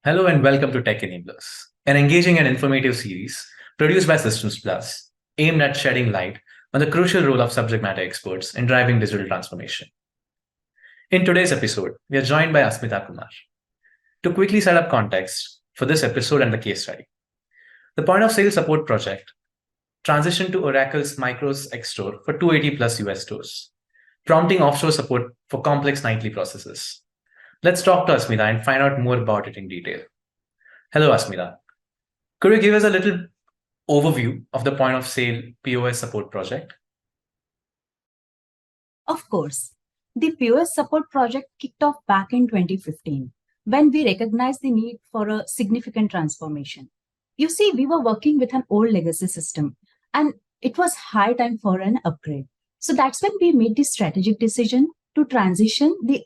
Hello and welcome to TechEnablers, an engaging and informative series produced by Systems Plus, aimed at shedding light on the crucial role of subject matter experts in driving digital transformation. In today's episode, we are joined by Asmita Kumar. To quickly set up context for this episode and the case study, the point of sale support project transitioned to Oracle's Micros Xstore for 280 plus US stores, prompting offshore support for complex nightly processes. Let's talk to Asmita and find out more about it in detail. Hello, Asmita. Could you give us a little overview of the point of sale POS support project? Of course, the POS support project kicked off back in 2015 when we recognized the need for a significant transformation. You see, we were working with an old legacy system and it was high time for an upgrade. So that's when we made the strategic decision to transition the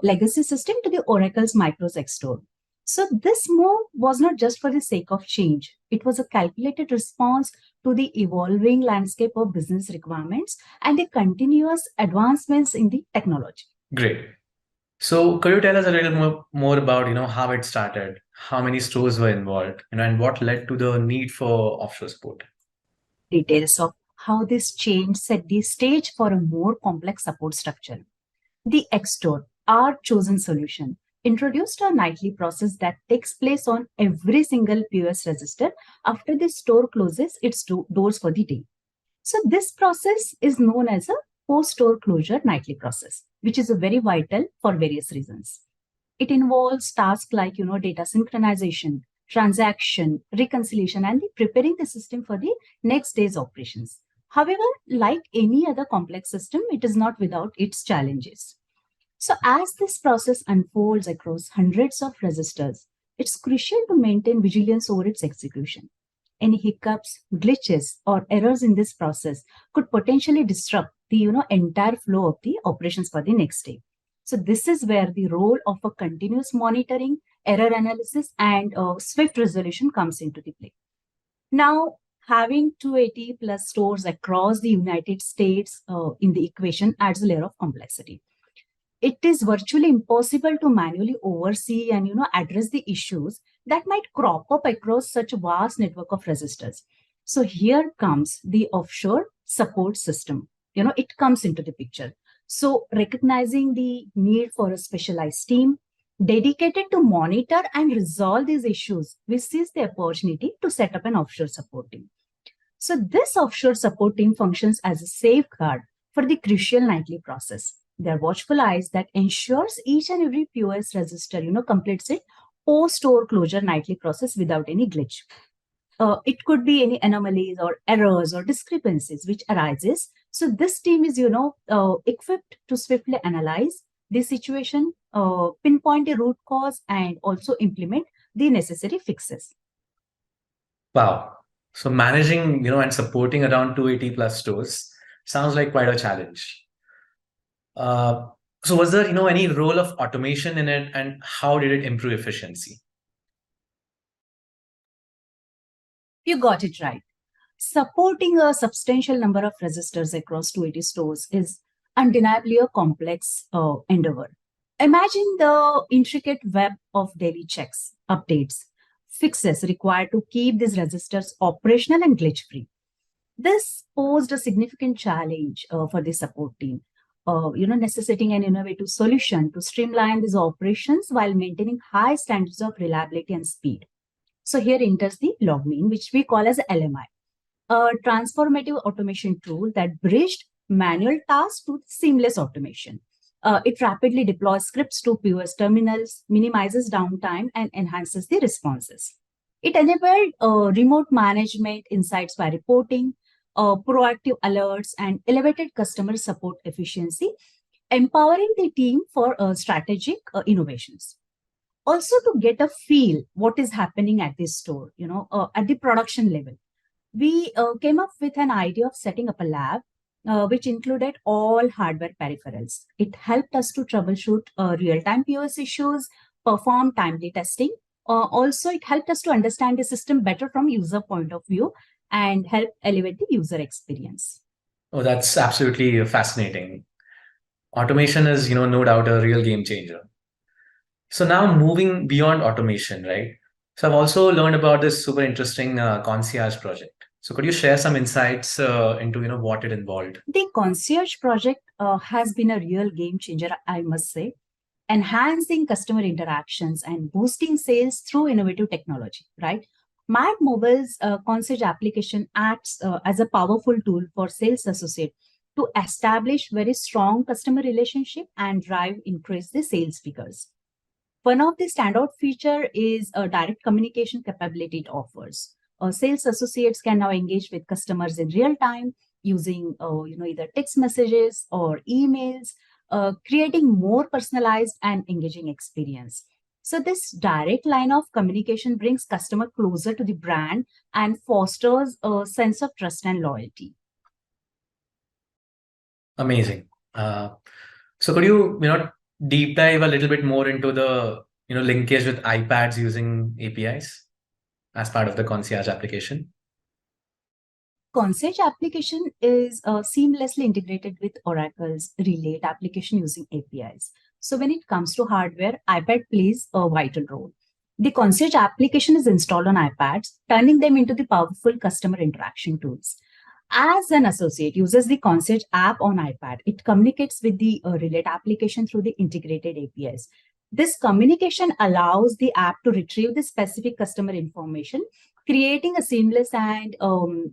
legacy system to the Oracle's Micros Xstore. So this move was not just for the sake of change. It was a calculated response to the evolving landscape of business requirements and the continuous advancements in the technology. Great. So could you tell us a little more about how it started, how many stores were involved, and what led to the need for offshore support? Details of how this change set the stage for a more complex support structure. The Xstore, our chosen solution, introduced a nightly process that takes place on every single POS register after the store closes its doors for the day. So this process is known as a post-store closure nightly process, which is very vital for various reasons. It involves tasks like data synchronization, transaction, reconciliation, and preparing the system for the next day's operations. However, like any other complex system, it is not without its challenges. So as this process unfolds across hundreds of registers, it's crucial to maintain vigilance over its execution. Any hiccups, glitches, or errors in this process could potentially disrupt the entire flow of the operations for the next day. So this is where the role of a continuous monitoring, error analysis, and swift resolution comes into the play. Now, having 280 plus stores across the United States in the equation adds a layer of complexity. It is virtually impossible to manually oversee and address the issues that might crop up across such a vast network of registers. So here comes the offshore support system. It comes into the picture. So recognizing the need for a specialized team dedicated to monitor and resolve these issues, we seize the opportunity to set up an offshore support team. So this offshore support team functions as a safeguard for the crucial nightly process. Their watchful eyes that ensures each and every POS register, completes it post-store closure nightly process without any glitch. It could be any anomalies or errors or discrepancies which arises. So this team is, equipped to swiftly analyze the situation, pinpoint the root cause, and also implement the necessary fixes. Wow. So managing, and supporting around 280 plus stores sounds like quite a challenge. Uh, so was there, any role of automation in it, and how did it improve efficiency? You got it right. Supporting a substantial number of registers across 280 stores is undeniably a complex endeavor. Imagine the intricate web of daily checks, updates, fixes required to keep these registers operational and glitch free. This posed a significant challenge for the support team, necessitating an innovative solution to streamline these operations while maintaining high standards of reliability and speed. So here enters the LogMeIn, which we call as LMI, a transformative automation tool that bridged manual tasks to seamless automation. It rapidly deploys scripts to POS terminals, minimizes downtime, and enhances the responses. It enabled remote management insights by reporting, proactive alerts, and elevated customer support efficiency, empowering the team for strategic innovations. Also, to get a feel what is happening at this store, at the production level, we came up with an idea of setting up a lab which included all hardware peripherals. It helped us to troubleshoot real-time POS issues, perform timely testing. Also, it helped us to understand the system better from user point of view and help elevate the user experience. Oh, that's absolutely fascinating. Automation is, no doubt a real game changer. So now moving beyond automation, right? So I've also learned about this super interesting concierge project. So could you share some insights into what it involved? The concierge project has been a real game changer, I must say, enhancing customer interactions and boosting sales through innovative technology, right? Mad Mobile's concierge application acts as a powerful tool for sales associate to establish very strong customer relationship and drive increase the sales figures. One of the standout feature is a direct communication capability it offers. Sales associates can now engage with customers in real time using either text messages or emails, creating more personalized and engaging experience. So this direct line of communication brings customer closer to the brand and fosters a sense of trust and loyalty. Amazing. Uh, so could you deep dive a little bit more into the linkage with iPads using APIs as part of the concierge application? Concierge application is seamlessly integrated with Oracle's Relate application using APIs. So when it comes to hardware, iPad plays a vital role. The Concierge application is installed on iPads, turning them into the powerful customer interaction tools. As an associate uses the Concierge app on iPad, it communicates with the Relate application through the integrated APIs. This communication allows the app to retrieve the specific customer information, creating a seamless and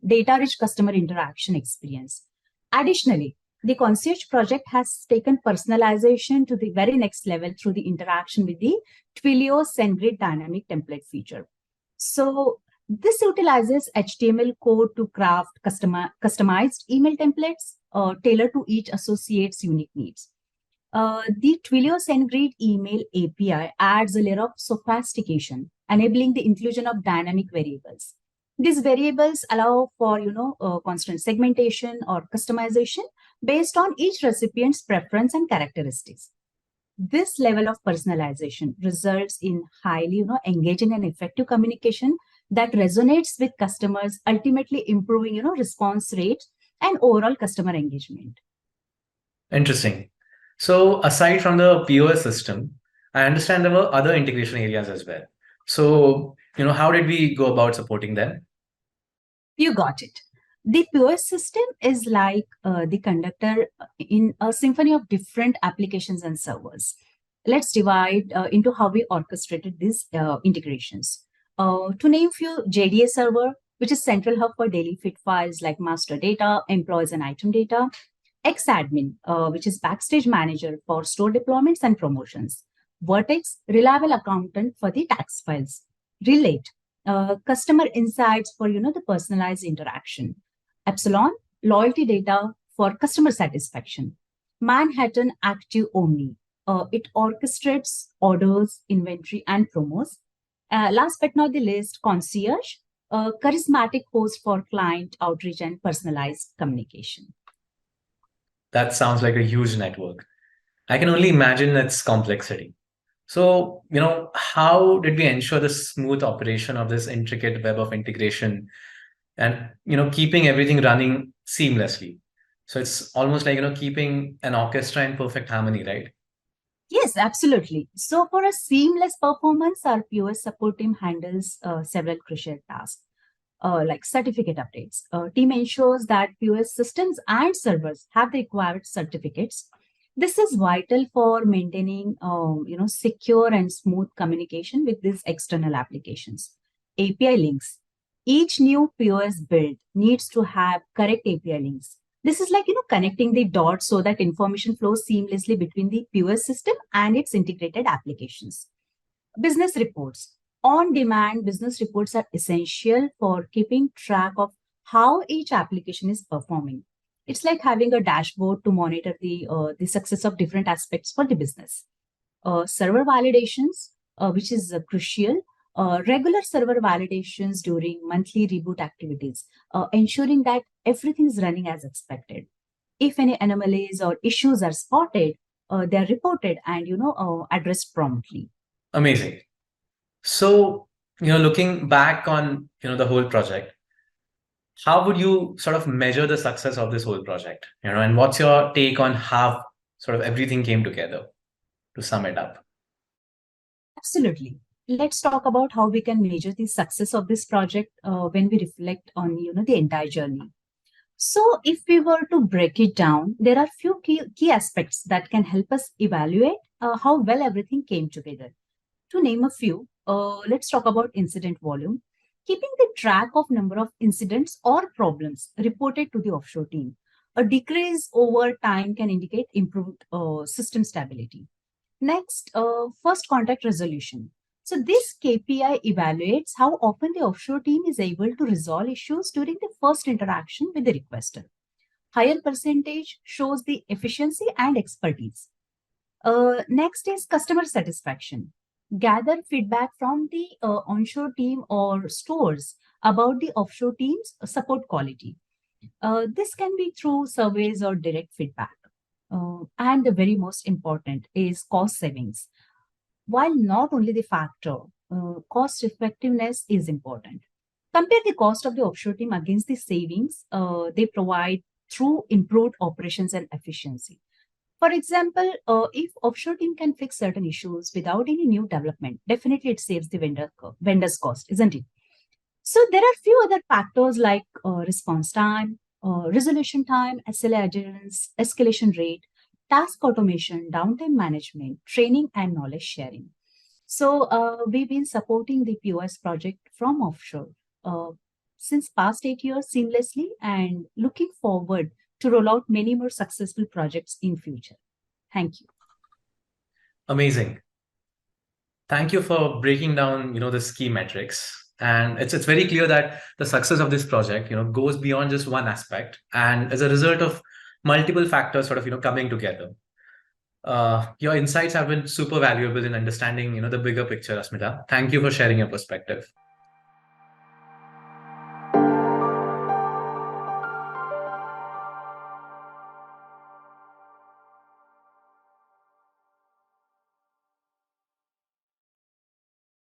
data-rich customer interaction experience. Additionally, the Concierge project has taken personalization to the very next level through the interaction with the Twilio SendGrid dynamic template feature. So this utilizes HTML code to craft customized email templates tailored to each associate's unique needs. The Twilio SendGrid email API adds a layer of sophistication, enabling the inclusion of dynamic variables. These variables allow for constant segmentation or customization based on each recipient's preference and characteristics. This level of personalization results in highly engaging and effective communication that resonates with customers, ultimately improving response rate and overall customer engagement. Interesting. So aside from the POS system, I understand there were other integration areas as well. So how did we go about supporting them? You got it. The POS system is like the conductor in a symphony of different applications and servers. Let's divide into how we orchestrated these integrations. To name few, JDA server, which is central hub for daily fit files like master data, employees and item data. Xadmin, which is backstage manager for store deployments and promotions. Vertex, reliable accountant for the tax files. Relate, customer insights for the personalized interaction. Epsilon, loyalty data for customer satisfaction. Manhattan Active Omni, it orchestrates orders, inventory, and promos. Last but not the least, Concierge, a charismatic host for client outreach and personalized communication. That sounds like a huge network. I can only imagine its complexity. So how did we ensure the smooth operation of this intricate web of integration and keeping everything running seamlessly? So it's almost like keeping an orchestra in perfect harmony, right? Yes, absolutely. So for a seamless performance, our POS support team handles several crucial tasks. Like certificate updates. Team ensures that POS systems and servers have the required certificates. This is vital for maintaining, secure and smooth communication with these external applications. API links. Each new POS build needs to have correct API links. This is like connecting the dots so that information flows seamlessly between the POS system and its integrated applications. Business reports. On demand business reports are essential for keeping track of how each application is performing. It's like having a dashboard to monitor the success of different aspects for the business. Server validations, which is crucial. Regular server validations during monthly reboot activities, ensuring that everything is running as expected. If any anomalies or issues are spotted, they are reported and addressed promptly. Amazing. So looking back on the whole project, how would you sort of measure the success of this whole project? And what's your take on how sort of everything came together to sum it up? Absolutely. Let's talk about how we can measure the success of this project when we reflect on the entire journey. So, if we were to break it down, there are few key aspects that can help us evaluate how well everything came together. To name a few, let's talk about incident volume. Keeping the track of number of incidents or problems reported to the offshore team. A decrease over time can indicate improved system stability. Next, first contact resolution. So this KPI evaluates how often the offshore team is able to resolve issues during the first interaction with the requester. Higher percentage shows the efficiency and expertise. Next is customer satisfaction. Gather feedback from the onshore team or stores about the offshore team's support quality. This can be through surveys or direct feedback. And the very most important is cost savings. While not only the factor, cost effectiveness is important. Compare the cost of the offshore team against the savings they provide through improved operations and efficiency. For example, if offshore team can fix certain issues without any new development, definitely it saves the vendor's cost, isn't it? So there are few other factors like response time, resolution time, SLA adherence, escalation rate, task automation, downtime management, training, and knowledge sharing. So we've been supporting the POS project from offshore uh, since past 8 years seamlessly and looking forward to roll out many more successful projects in future. Thank you. Amazing. Thank you for breaking down, the key metrics. And it's very clear that the success of this project, goes beyond just one aspect and as a result of multiple factors sort of, coming together. Your insights have been super valuable in understanding, the bigger picture, Asmita. Thank you for sharing your perspective.